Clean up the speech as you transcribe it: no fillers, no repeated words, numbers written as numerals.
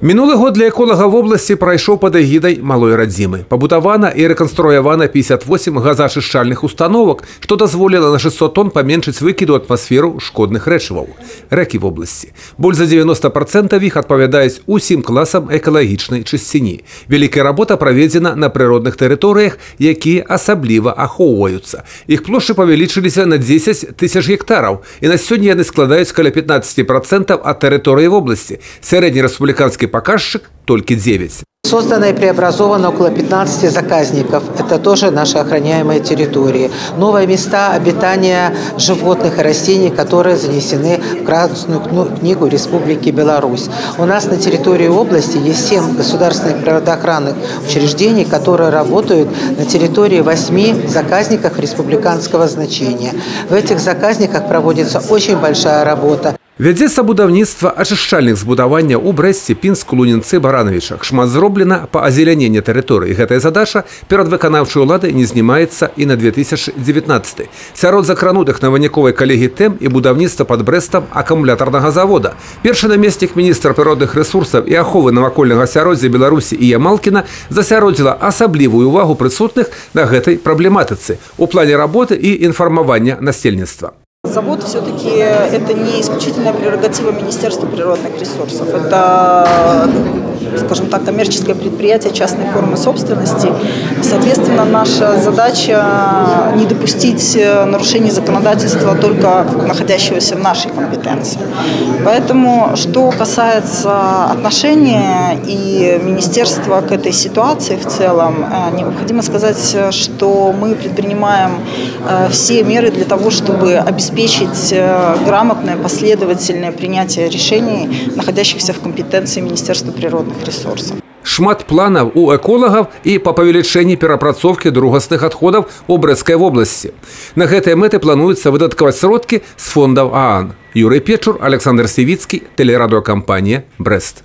Мінулы год для эколага в области прайшоў пад эгідай малой радзімы. Пабудавана і рэканструявана 58 газаачышчальных установак, што дазволіла на 600 тонн паменшыць выкіду атмасферу шкодных рэчываў. Рэкі в области. Больш за 90% іх адпавядаюць усім класам экалагічнай чысціні. Вялікая работа праведзена на прыродных тэрыторыях, якія асабліва ахоўваюцца. Іх плошчы павялічыліся на 10 тысяч гектараў, і на сёння яны складаюць каля 15% ад тэрыторыі в области. Сярэдні рэспубліканскі показчик только 9. Создано и преобразовано около 15 заказников. Это тоже наши охраняемые территории. Новые места обитания животных и растений, которые занесены в Красную книгу Республики Беларусь. У нас на территории области есть 7 государственных природоохранных учреждений, которые работают на территории 8 заказников республиканского значения. В этих заказниках проводится очень большая работа. Вядзецца будаўніцтва ачышчальных збудаванняў у Брэсце, Пінску, Лунінцы, Баранавічах. Шмат зроблена па азеляненні тэрыторыі. Гэтая задача перад выканаўчай уладай не знімаецца і на 2019. Сярод закранутых на выніковай калегіі тэм і будаўніцтва пад Брэстам акумулятарнага завода. Першы намеснік міністра прыродных рэсурсаў і аховы навакольнага асяроддзя Беларусі Ія Малкіна засяродзіла асаблівую увагу прысутных на гэтай праблематыцы у плане работы і інфармавання насельніцтва. Завод все-таки это не исключительная прерогатива Министерства природных ресурсов. Это, скажем так, коммерческое предприятие частной формы собственности. Соответственно, наша задача не допустить нарушений законодательства только находящегося в нашей компетенции. Поэтому, что касается отношения и министерства к этой ситуации в целом, необходимо сказать, что мы предпринимаем все меры для того, чтобы обеспечить грамотное, последовательное принятие решений, находящихся в компетенции Министерства природных ресурсов. Шмат планаў у эколагаў і па павелічэнні перапрацоўкі другасных адходаў у Брэсцкай вобласці. На гэтыя мэты плануецца выдаткаваць сродкі з фондаў ААН. Юрый Печур, Александр Сівіцкі, тэлерадыёкампанія «Брэст».